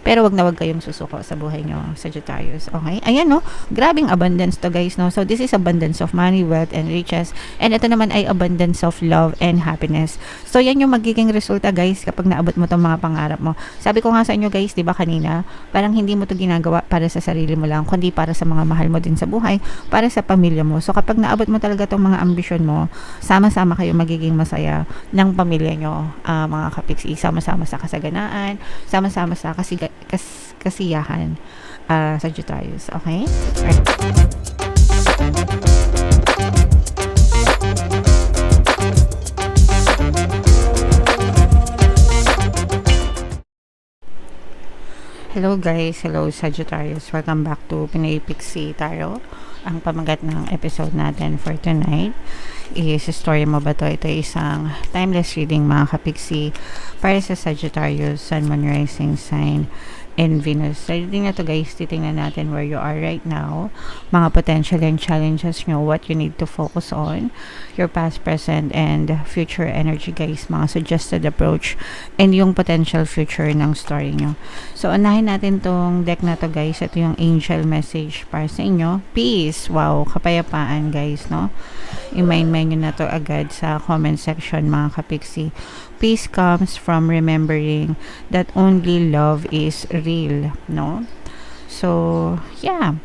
Pero wag na wag kayong susuko sa buhay nyo, Sagittarius. Okay? Ayan, no? Grabing abundance to, guys, no? So, this is abundance of money, wealth, and riches. And ito naman ay abundance of love and happiness. So, yan yung magiging resulta, guys, kapag naabot mo tong mga pangarap mo. Sabi ko nga sa inyo, guys, di ba kanina, parang hindi mo to ginagawa para sa sarili mo lang, kundi para sa mga mahal mo din sa buhay, para sa pamilya mo. So, kapag naabot mo talaga tong mga ambisyon mo, sama-sama kayo magiging masaya ng pamilya nyo, mga kapiksi. Sama-sama sa kasaganaan, sama-sama sa kasiyahan, Sagittarius. Okay? Right. Hello guys, hello Sagittarius. Welcome back to Pinoy Pixie Tarot. Ang pamagat ng episode natin for tonight is story mo ba to? Ito ay isang timeless reading, mga kapiksi, para sa Sagittarius, Sun, Moon, Rising sign, and Venus. Sa reading na to, guys, titingnan natin where you are right now, mga potential and challenges nyo, what you need to focus on, your past, present, and future energy, guys, mga suggested approach, and yung potential future ng story nyo. So, unahin natin tong deck na to, guys. Ito yung angel message para sa inyo. Peace. Wow, kapayapaan, guys, no? I-mind nyo na to agad sa comment section, mga kapiksi. Peace comes from remembering that only love is real, no? So, yeah.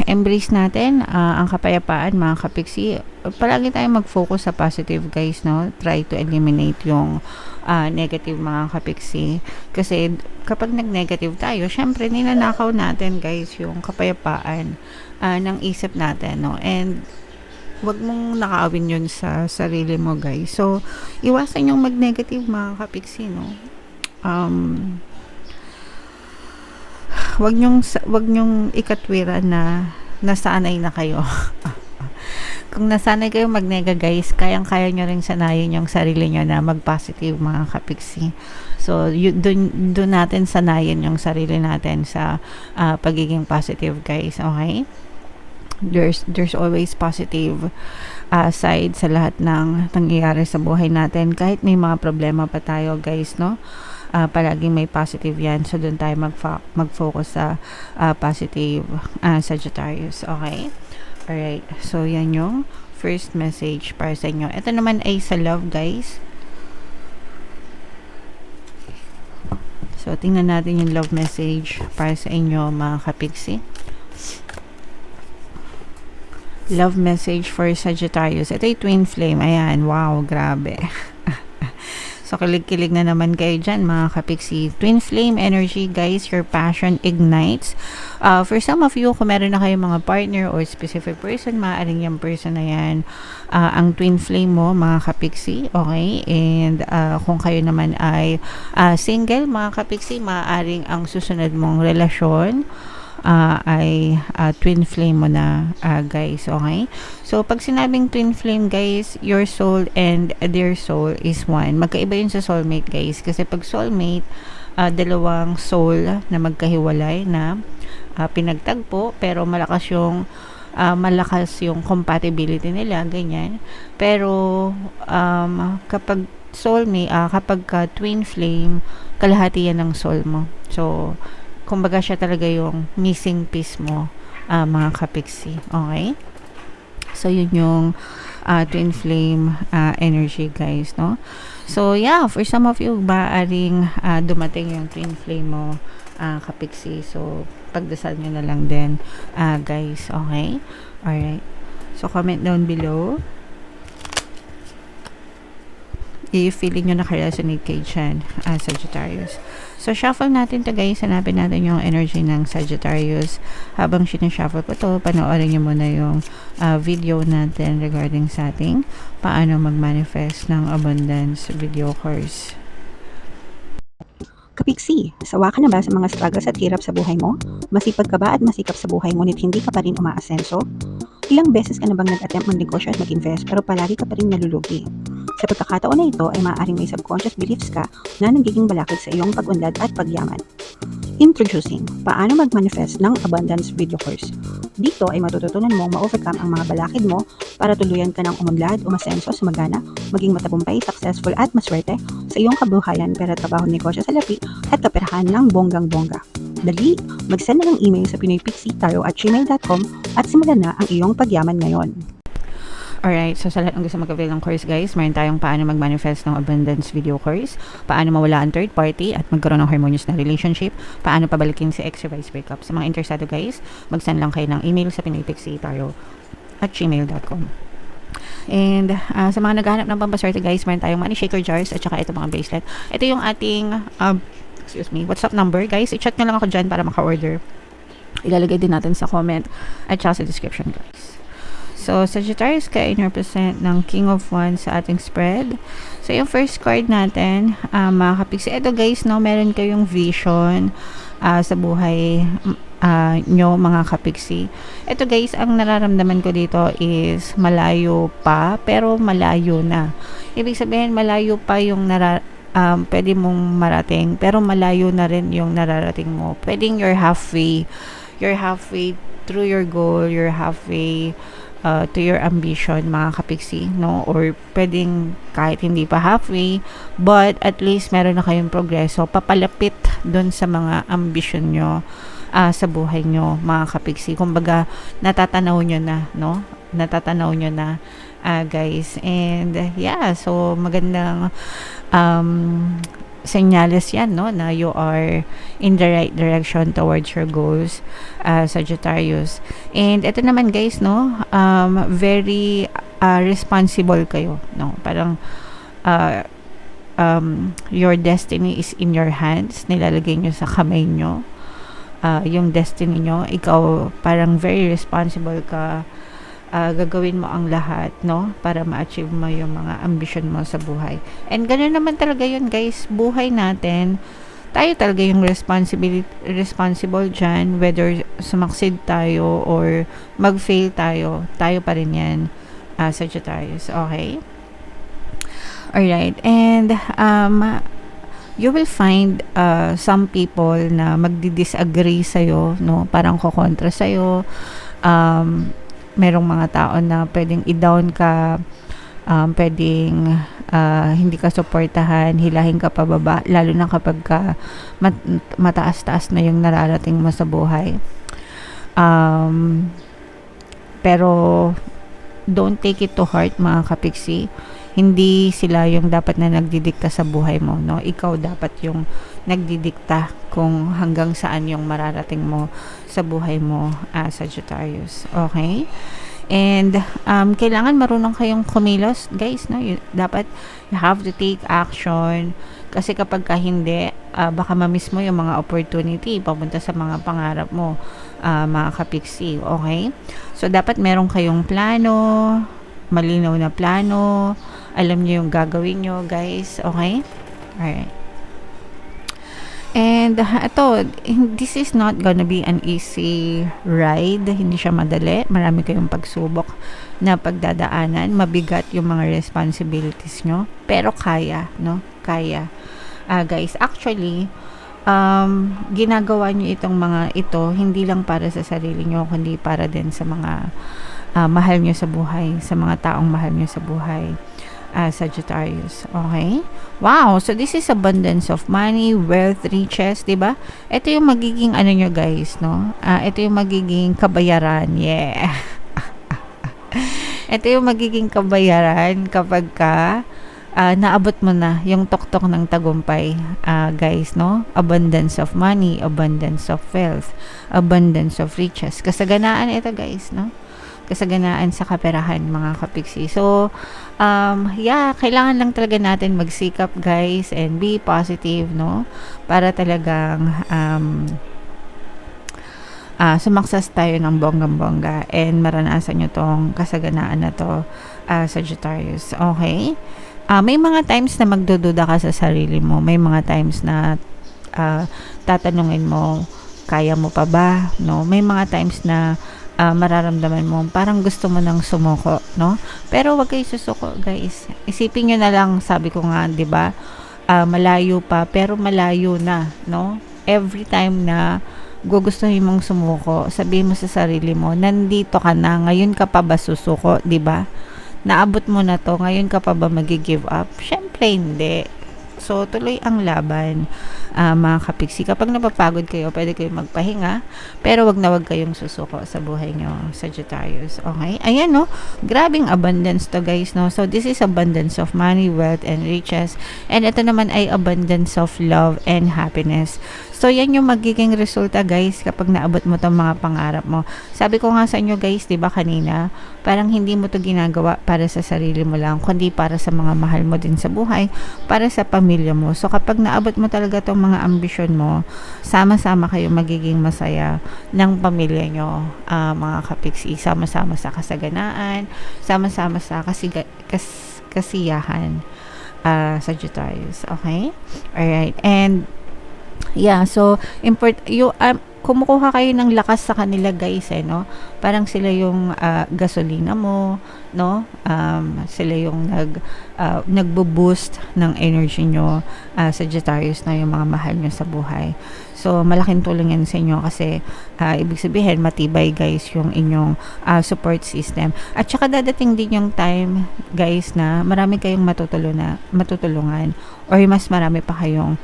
Embrace natin ang kapayapaan, mga kapiksi. Palagi tayong mag-focus sa positive, guys, no? Try to eliminate yung negative, mga kapiksi. Kasi kapag nag-negative tayo, syempre ninanakaw natin, guys, yung kapayapaan ng isip natin, no? And wag mong nakaawin yun sa sarili mo, guys. So, iwasan yung mag-negative, mga kapiksi, no? Wag nyong ikatwiran na nasanay na kayo. Kung nasanay kayo mag-nega, guys, kayang-kaya nyo rin sanayin yung sarili nyo na mag-positive, mga kapiksi. So, dun natin sanayin yung sarili natin sa pagiging positive, guys. Okay? There's always positive side sa lahat ng nangyayari sa buhay natin. Kahit may mga problema pa tayo, guys, no? Palaging may positive yan. So, doon tayo mag-focus sa positive, Sagittarius. Okay? Alright. So, yan yung first message para sa inyo. Ito naman ay sa love, guys. So, tingnan natin yung love message para sa inyo, mga kapiksi. Love message for Sagittarius. Ito ay twin flame. Ayan. Wow, grabe. So, kilig-kilig na naman kayo dyan, mga kapiksi. Twin flame energy, guys. Your passion ignites. For some of you, kung meron na kayong mga partner or specific person, maaaring yung person na yan ang twin flame mo, mga kapiksi. Okay? And kung kayo naman ay single, mga kapiksi, maaaring ang susunod mong relasyon ay twin flame mo na, guys. Okay? So, pag sinabing twin flame, guys, your soul and their soul is one. Magkaiba yun sa soulmate, guys. Kasi pag soulmate, dalawang soul na magkahiwalay na pinagtagpo, pero malakas yung compatibility nila, ganyan. Pero kapag soulmate, kapag twin flame, kalahati yan ng soul mo. So, kumbaga siya talaga yung missing piece mo, mga kapiksi. Okay? So, yun yung twin flame energy, guys, no? So, yeah, for some of you, maaring dumating yung twin flame mo, kapiksi. So, pagdasal nyo na lang din, guys. Okay? Alright. So, comment down below if feeling nyo naka-resonate kayo dyan, Sagittarius. So, shuffle natin to, guys. Hanapin natin yung energy ng Sagittarius. Habang sinashuffle ko to, panoorin nyo muna yung video natin regarding sa ating paano mag-manifest ng abundance video course. Kapiksi, sawa ka na ba sa mga struggles at hirap sa buhay mo? Masipag ka ba at masikap sa buhay ngunit hindi ka pa rin umaasenso? Ilang beses ka na bang nag-attempt mag-negosyo at mag-invest pero palagi ka pa rin nalulugi? Sa pagkakataon na ito ay maaaring may subconscious beliefs ka na nagiging balakid sa iyong pag-unlad at pagyaman. Introducing, paano mag-manifest ng abundance video course. Dito ay matututunan mong ma-overcome ang mga balakid mo para tuluyan ka ng umunlad, umasenso, sumagana, maging matagumpay, successful at maswerte sa iyong kabuhayan, pera, trabaho, negosyo, salapi at kaperahan ng bonggang-bongga. Dali, mag-send na ng email sa pinoypixie@gmail.com at simulan na ang iyong pagyaman ngayon. Alright, so sa lahat ng gusto mag-avail ng course guys, meron tayong paano mag-manifest ng abundance video course, paano mawala ang third party at magkaroon ng harmonious na relationship, paano pabalikin si ex or vice breakup. Sa mga interesado guys, mag-send lang kayo ng email sa pinoypixie@gmail.com. And sa mga naghahanap ng pampaswerte guys, meron tayong money shaker jars at saka ito mga bracelet. Ito yung ating WhatsApp number guys. I-chat nyo lang ako dyan para maka-order. Ilalagay din natin sa comment at saka sa description guys. So, Sagittarius kayo represent ng King of Wands sa ating spread. So, yung first card natin, mga kapiksi. Ito guys, no, meron kayong vision sa buhay nyo, mga kapiksi. Ito guys, ang nararamdaman ko dito is malayo pa, pero malayo na. Ibig sabihin, malayo pa yung pwede mong marating, pero malayo na rin yung nararating mo. Pwedeng you're halfway through your goal, you're halfway to your ambition, mga kapiksi, no? Or pwedeng kahit hindi pa halfway, but at least meron na kayong progreso, papalapit doon sa mga ambition nyo sa buhay nyo, mga kapiksi. Kumbaga, natatanaw nyo na, no? Natatanaw nyo na, guys. And, yeah, so, magandang senyales yan, no, na you are in the right direction towards your goals, Sagittarius. And ito naman guys, no, very responsible kayo, no, parang your destiny is in your hands, nilalagay nyo sa kamay nyo yung destiny nyo. Ikaw parang very responsible ka, gagawin mo ang lahat, no, para ma-achieve mo yung mga ambition mo sa buhay. And ganoon naman talaga yun guys, buhay natin, tayo talaga yung responsible dyan, whether sumaksid tayo or mag-fail tayo pa rin yan, Sagittarius. Okay? Alright, and you will find some people na magdi-disagree sa'yo, no, parang kukontra sa'yo. Merong mga tao na pwedeng i-down ka, pwedeng hindi ka suportahan, hilahin ka pababa, lalo na kapag ka mataas-taas na yung nararating mo sa buhay. Pero don't take it to heart, mga kapiksi. Hindi sila yung dapat na nagdidikta sa buhay mo, no? Ikaw dapat yung nagdidikta kung hanggang saan yung mararating mo sa buhay mo, Sagittarius. Okay? And kailangan marunong kayong kumilos, guys, no? Dapat you have to take action kasi kapag ka hindi, baka ma-miss mo yung mga opportunity papunta sa mga pangarap mo, mga kapiksi. Okay? So dapat meron kayong plano, malinaw na plano, alam niyo yung gagawin nyo, guys. Okay? Alright. And this is not gonna be an easy ride. Hindi siya madali. Marami kayong pagsubok na pagdadaanan. Mabigat yung mga responsibilities nyo. Pero kaya, no? Kaya. Guys, actually, ginagawa nyo itong mga ito, hindi lang para sa sarili nyo, kundi para din sa mga mahal nyo sa buhay, sa mga taong mahal nyo sa buhay, Sagittarius. Okay? Wow! So, this is abundance of money, wealth, riches, diba? Ito yung magiging ano nyo guys, no? Ito yung magiging kabayaran. Yeah! Ito yung magiging kabayaran kapag ka naabot mo na yung tuktok ng tagumpay, guys, no? Abundance of money, abundance of wealth, abundance of riches. Kasaganaan ito, guys, no? Kasaganaan sa kaperahan, mga kapiksi. So, yeah, kailangan lang talaga natin magsikap, guys, and be positive, no? Para talagang sumaksas tayo ng bonggang-bongga and maranasan nyo tong kasaganaan na to, Sagittarius. Okay? May mga times na magdududa ka sa sarili mo. May mga times na tatanungin mo, kaya mo pa ba? No? May mga times na mararamdaman mo parang gusto mo nang sumuko, no? Pero wag kayo susuko, guys. Isipin nyo na lang, sabi ko nga, 'di ba? Malayo pa pero malayo na, no? Every time na gugustuhin mong sumuko, sabihin mo sa sarili mo, nandito ka na, ngayon ka pa ba susuko, 'di ba? Naabot mo na 'to, ngayon ka pa ba magi-give up? Syempre hindi. So, tuloy ang laban, mga kapiksi. Kapag napapagod kayo, pwede kayong magpahinga, pero wag na wag kayong susuko sa buhay nyo, Sagittarius. Okay? Ayan, no? Grabing abundance to, guys, no? So, this is abundance of money, wealth, and riches. And ito naman ay abundance of love and happiness. So, yan yung magiging resulta, guys, kapag naabot mo tong mga pangarap mo. Sabi ko nga sa inyo, guys, di ba kanina, parang hindi mo to ginagawa para sa sarili mo lang, kundi para sa mga mahal mo din sa buhay, para sa pamilya mo. So, kapag naabot mo talaga tong mga ambisyon mo, sama-sama kayo magiging masaya ng pamilya nyo, mga kapiksi. Sama-sama sa kasaganaan, sama-sama sa kasiyahan, Sagittarius. Okay? Alright. And, yeah, so kumukuha kayo ng lakas sa kanila, guys, no? Parang sila yung gasolina mo, no? Sila yung nagbo-boost ng energy nyo, Sagittarius, na yung mga mahal nyo sa buhay. So, malaking tulong yan sa inyo kasi ibig sabihin, matibay, guys, yung inyong support system. At saka dadating din yung time, guys, na marami kayong matutulungan or mas marami pa kayong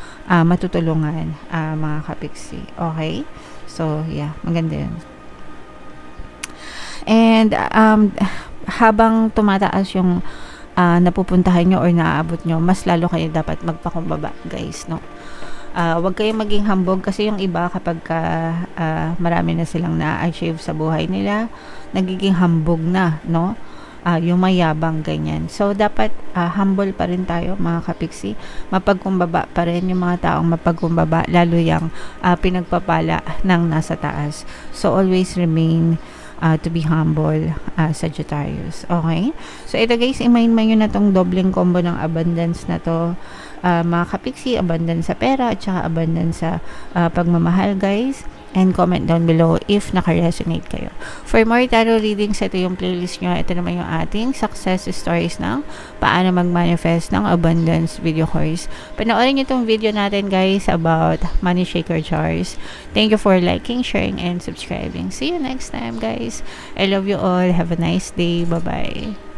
matutulungan, mga kapiksi. Okay? So, yeah, maganda yun. And, habang tumataas yung napupuntahan nyo or naaabot nyo, mas lalo kayo dapat magpakumbaba, guys, no? Wag kayong maging hambog kasi yung iba kapag marami na silang na-achieve sa buhay nila, nagiging hambog na, no? Yung mayabang, ganyan. So, dapat humble pa rin tayo, mga kapiksi. Mapagkumbaba pa rin yung mga taong mapagkumbaba, lalo yung pinagpapala ng nasa taas. So, always remain to be humble, Sagittarius. Okay? So, ito, guys, i-mind nyo na tong dobleng combo ng abundance na to, mga kapiksi, abundance sa pera at saka abundance sa pagmamahal, guys. And comment down below if naka-resonate kayo. For more tarot readings, ito yung playlist nyo. Ito naman yung ating success stories ng paano mag-manifest ng abundance video course. Panoorin nyo itong video natin, guys, about money shaker jars. Thank you for liking, sharing, and subscribing. See you next time, guys. I love you all. Have a nice day. Bye-bye.